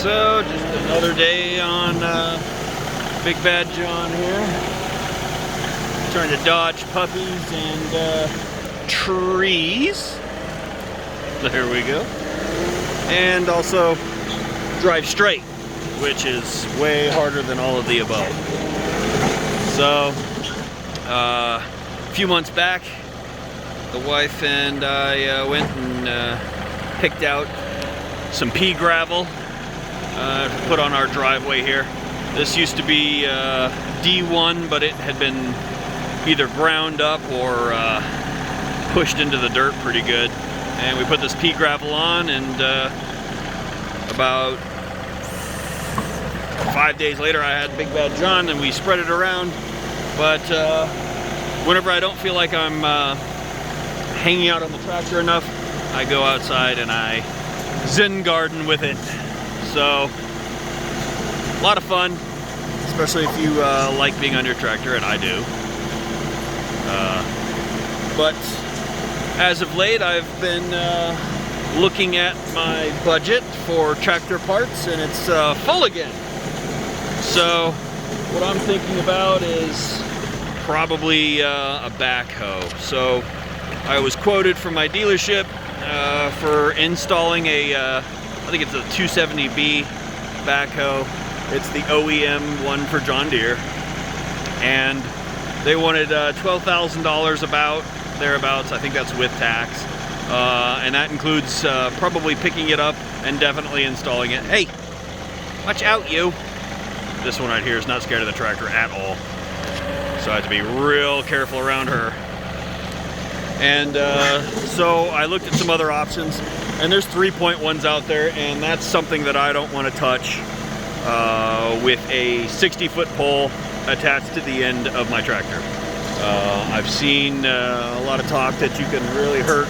So, just another day on Big Bad John here. Trying to dodge puppies and trees. There we go. And also drive straight, which is way harder than all of the above. So, a few months back, the wife and I went and picked out some pea gravel to put on our driveway here. This used to be D1, but it had been either ground up or pushed into the dirt pretty good. And we put this pea gravel on, and about 5 days later I had Big Bad John, and we spread it around. But whenever I don't feel like I'm hanging out on the tractor enough, I go outside and I zen garden with it. So, a lot of fun, especially if you like being on your tractor, and I do. But as of late, I've been looking at my budget for tractor parts, and it's full again. So, what I'm thinking about is probably a backhoe. So, I was quoted from my dealership for installing a I think it's a 270B backhoe. It's the OEM one for John Deere, and they wanted $12,000 thereabouts. I think that's with tax, and that includes probably picking it up and definitely installing it. Hey, watch out, you! This one right here is not scared of the tractor at all, so I have to be real careful around her. And so I looked at some other options, and there's 3.1s out there, and that's something that I don't want to touch with a 60-foot pole attached to the end of my tractor. I've seen a lot of talk that you can really hurt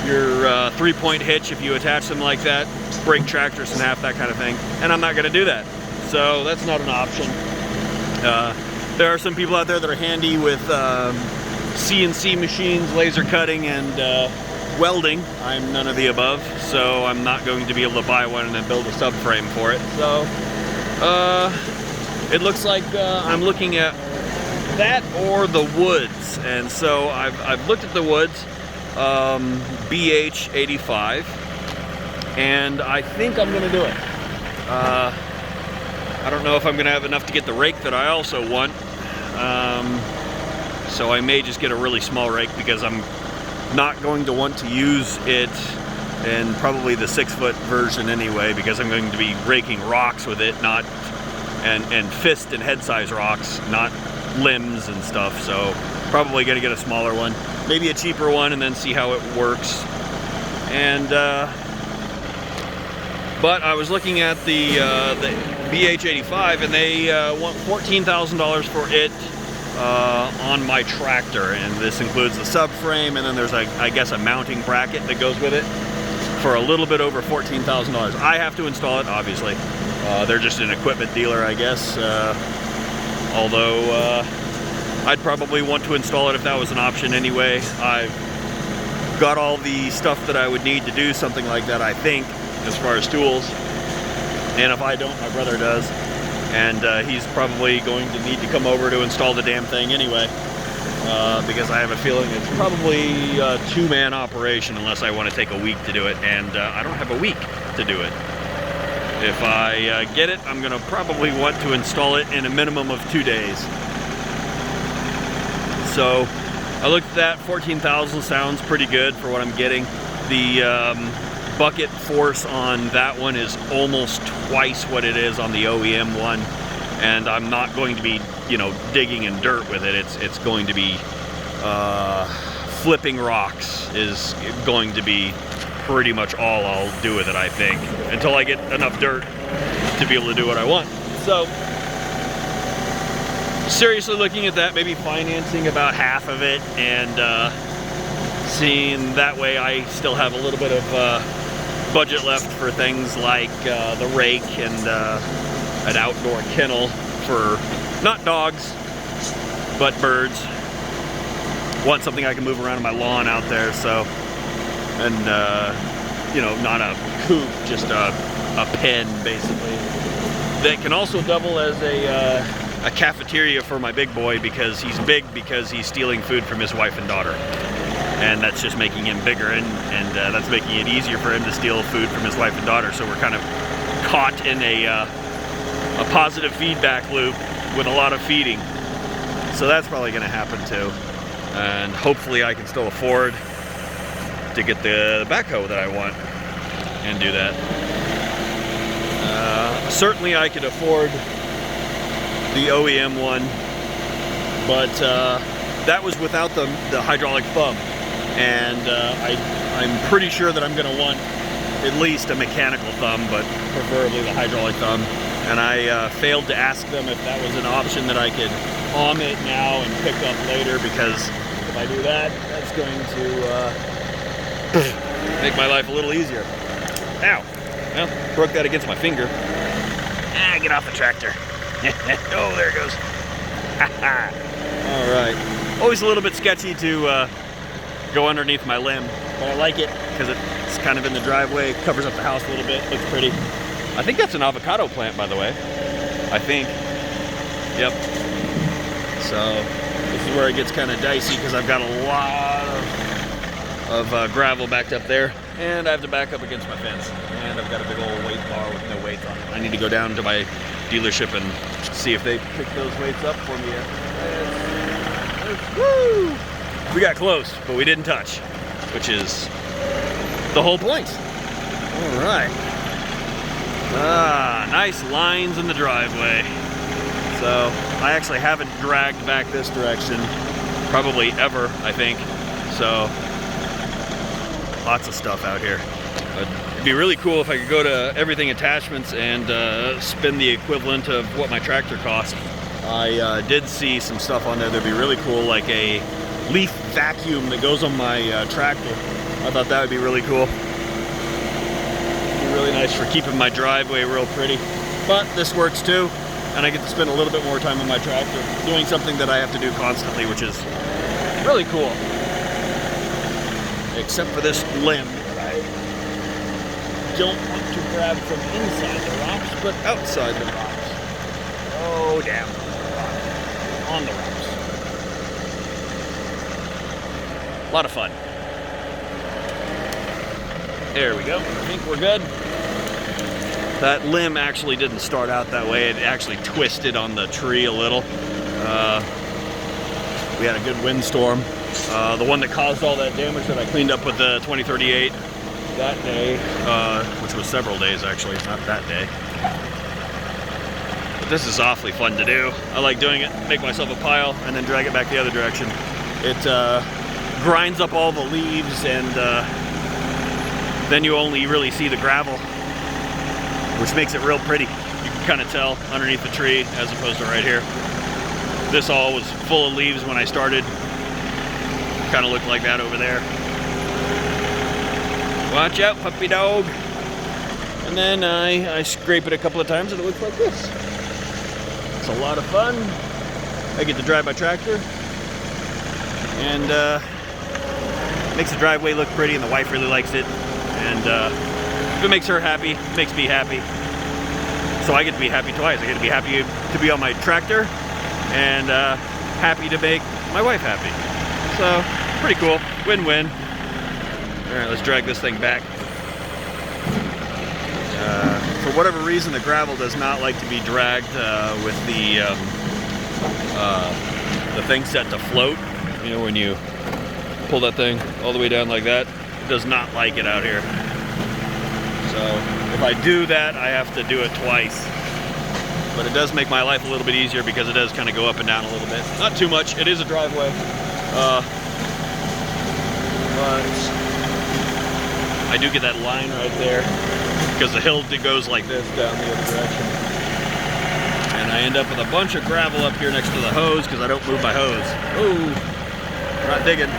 your 3-point hitch if you attach them like that, break tractors in half, that kind of thing, and I'm not going to do that. So that's not an option. There are some people out there that are handy with CNC machines, laser cutting, and welding. I'm none of the above, so I'm not going to be able to buy one and then build a subframe for it. So it looks like I'm looking at that or the woods, and so I've looked at the woods, BH85, and I think I'm going to do it. I don't know if I'm going to have enough to get the rake that I also want. So I may just get a really small rake, because I'm not going to want to use it in probably the 6-foot version anyway, because I'm going to be raking rocks with it, not and fist and head size rocks, not limbs and stuff. So probably going to get a smaller one, maybe a cheaper one, and then see how it works. And but I was looking at the BH85, and they want $14,000 for it on my tractor, and this includes the subframe, and then there's I guess a mounting bracket that goes with it for a little bit over $14,000. I have to install it, obviously. They're just an equipment dealer, I guess. Although I'd probably want to install it if that was an option anyway. I've got all the stuff that I would need to do something like that, I think, as far as tools. And if I don't, my brother does. And he's probably going to need to come over to install the damn thing anyway, because I have a feeling it's probably a 2-man operation unless I want to take a week to do it, and I don't have a week to do it. If I get it, I'm going to probably want to install it in a minimum of 2 days. So I looked at that. 14,000 sounds pretty good for what I'm getting. The bucket force on that one is almost twice what it is on the OEM one, and I'm not going to be, digging in dirt with it. It's going to be flipping rocks is going to be pretty much all I'll do with it, I think, until I get enough dirt to be able to do what I want. So seriously looking at that, maybe financing about half of it, and seeing that way I still have a little bit of budget left for things like the rake and an outdoor kennel for not dogs but birds. Want something I can move around on my lawn out there, so, and not a coop, just a a pen, basically, that can also double as a cafeteria for my big boy, because he's big because he's stealing food from his wife and daughter. And that's just making him bigger, and that's making it easier for him to steal food from his wife and daughter. So we're kind of caught in a positive feedback loop with a lot of feeding. So that's probably going to happen too. And hopefully I can still afford to get the backhoe that I want and do that. Certainly I could afford the OEM one, but that was without the hydraulic thumb. And I'm pretty sure that I'm going to want at least a mechanical thumb, but preferably the hydraulic thumb. And I failed to ask them if that was an option that I could arm it now and pick up later, because if I do that, that's going to make my life a little easier. Ow! Well, broke that against my finger. Ah, get off the tractor. Oh, there it goes. All right. Always a little bit sketchy to go underneath my limb, but I like it because it's kind of in the driveway, covers up the house a little bit, looks pretty. I think that's an avocado plant, by the way. I think. Yep. So this is where it gets kind of dicey, because I've got a lot of gravel backed up there, and I have to back up against my fence, and I've got a big old weight bar with no weights on it. I need to go down to my dealership and see if they pick those weights up for me yet. Woo! We got close, but we didn't touch, which is the whole point. All right. Ah, nice lines in the driveway. So I actually haven't dragged back this direction probably ever, I think. So lots of stuff out here. But it'd be really cool if I could go to Everything Attachments and spend the equivalent of what my tractor cost. I did see some stuff on there that'd be really cool, like a leaf vacuum that goes on my tractor. I thought that would be really cool. Be really nice for keeping my driveway real pretty. But this works too, and I get to spend a little bit more time on my tractor doing something that I have to do constantly, which is really cool. Except for this limb that I don't want to grab from inside the rocks, but outside the rocks. Oh, damn. On the rocks. A lot of fun. There we go. I think we're good. That limb actually didn't start out that way. It actually twisted on the tree a little. We had a good windstorm. The one that caused all that damage that I cleaned up with the 2038 that day, which was several days actually, not that day. But this is awfully fun to do. I like doing it, make myself a pile, and then drag it back the other direction. It grinds up all the leaves, and then you only really see the gravel, which makes it real pretty. You can kind of tell underneath the tree as opposed to right here. This all was full of leaves when I started. Kind of looked like that over there. Watch out, puppy dog. And then I scrape it a couple of times and it looks like this. It's a lot of fun. I get to drive my tractor, and makes the driveway look pretty, and the wife really likes it. And if it makes her happy, it makes me happy. So I get to be happy twice. I get to be happy to be on my tractor, and happy to make my wife happy. So, pretty cool. Win-win. Alright, let's drag this thing back. For whatever reason, the gravel does not like to be dragged with the thing set to float. You know, when you pull that thing all the way down like that, it does not like it out here. So, if I do that, I have to do it twice. But it does make my life a little bit easier because it does kind of go up and down a little bit. Not too much. It is a driveway. But I do get that line right there because the hill goes like this down the other direction. And I end up with a bunch of gravel up here next to the hose because I don't move my hose. Ooh, not digging.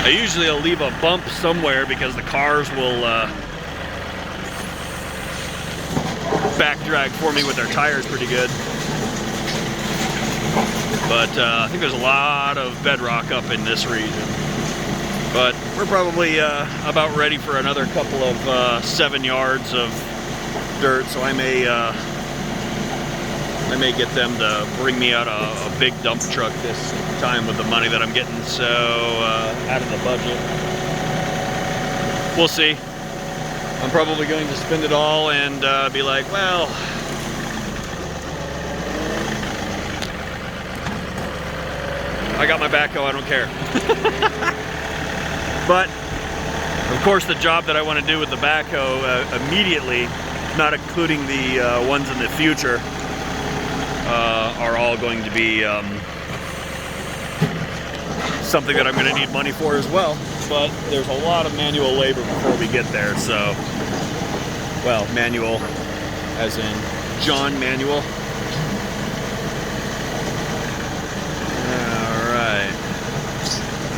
I usually will leave a bump somewhere because the cars will back drag for me with their tires pretty good. But I think there's a lot of bedrock up in this region. But we're probably about ready for another couple of 7 yards of dirt, so I may get them to bring me out a big dump truck this time with the money that I'm getting so out of the budget. We'll see. I'm probably going to spend it all and be like, well, I got my backhoe, I don't care. But, of course, the job that I want to do with the backhoe immediately, not including the ones in the future, are all going to be something that I'm going to need money for as well. But there's a lot of manual labor before we get there, so, well, manual as in John Manual. Alright.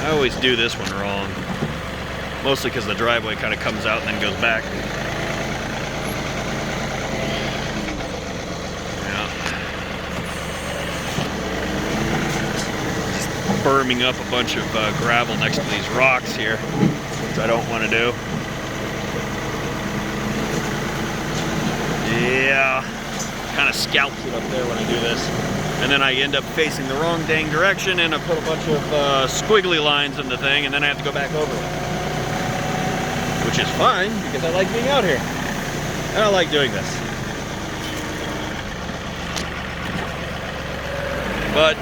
I always do this one wrong. Mostly because the driveway kind of comes out and then goes back. Berming up a bunch of gravel next to these rocks here, which I don't want to do. Yeah, kind of scalps it up there when I do this. And then I end up facing the wrong dang direction and I put a bunch of squiggly lines in the thing and then I have to go back over it. Which is fine because I like being out here. And I like doing this. But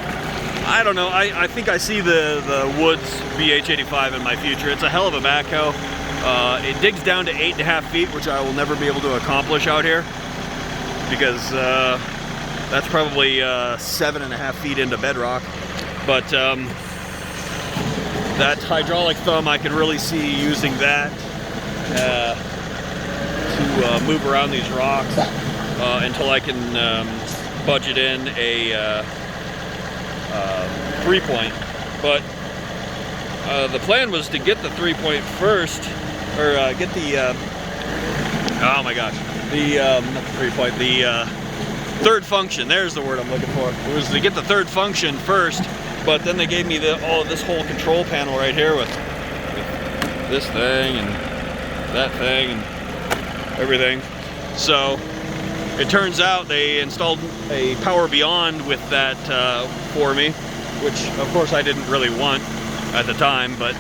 I don't know, I think I see the Woods BH85 in my future. It's a hell of a backhoe. It digs down to 8.5 feet, which I will never be able to accomplish out here. Because that's probably 7.5 feet into bedrock. But that hydraulic thumb, I can really see using that to move around these rocks until I can budget in a 3-point. But the plan was to get the 3-point first, or get the oh my gosh, the not the 3-point, the third function. There's the word I'm looking for. It was to get the third function first, but then they gave me this whole control panel right here with this thing and that thing and everything. So it turns out they installed a Power Beyond with that for me, which of course I didn't really want at the time, but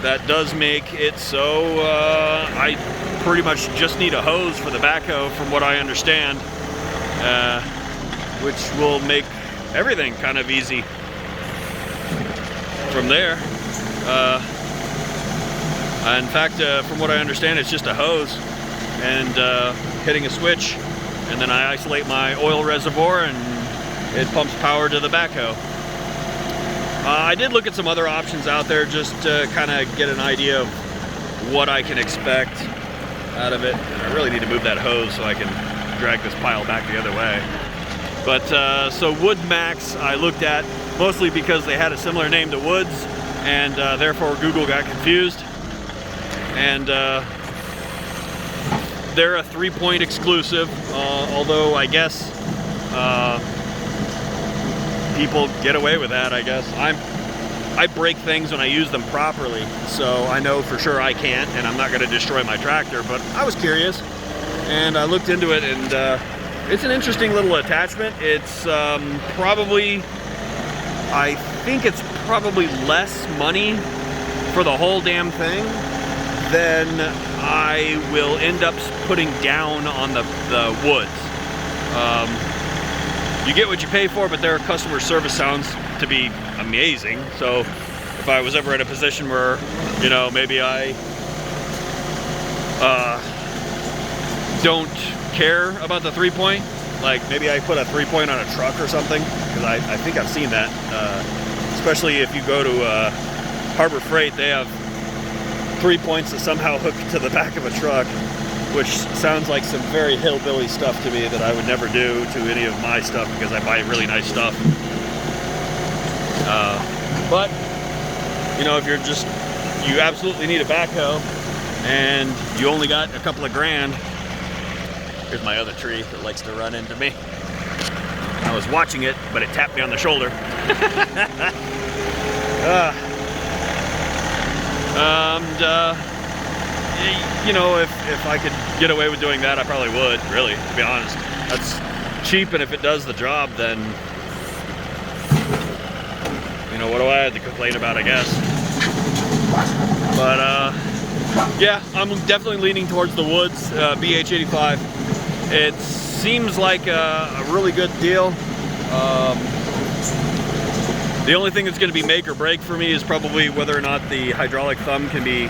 that does make it so I pretty much just need a hose for the backhoe from what I understand, which will make everything kind of easy from there. In fact, from what I understand, it's just a hose and hitting a switch, and then I isolate my oil reservoir and it pumps power to the backhoe. I did look at some other options out there just to kind of get an idea of what I can expect out of it. I really need to move that hose so I can drag this pile back the other way. But so Wood Max I looked at mostly because they had a similar name to Woods, and therefore Google got confused. And they're a 3-point exclusive, although I guess people get away with that, I guess. I break things when I use them properly, so I know for sure I can't, and I'm not going to destroy my tractor, but I was curious, and I looked into it, and it's an interesting little attachment. It's probably, I think it's probably less money for the whole damn thing than I will end up putting down on the Woods. You get what you pay for, but their customer service sounds to be amazing. So if I was ever in a position where, you know, maybe I don't care about the 3-point, like maybe I put a 3-point on a truck or something, because I think I've seen that, especially if you go to Harbor Freight, they have 3-points that somehow hook to the back of a truck, which sounds like some very hillbilly stuff to me that I would never do to any of my stuff because I buy really nice stuff. But, you know, if you're just, you absolutely need a backhoe and you only got a couple of grand, here's my other tree that likes to run into me. I was watching it, but it tapped me on the shoulder. You know, if I could get away with doing that, I probably would, really, to be honest. That's cheap, and if it does the job, then, you know, what do I have to complain about, I guess. But, yeah, I'm definitely leaning towards the Woods BH85. It seems like a really good deal. The only thing that's going to be make or break for me is probably whether or not the hydraulic thumb can be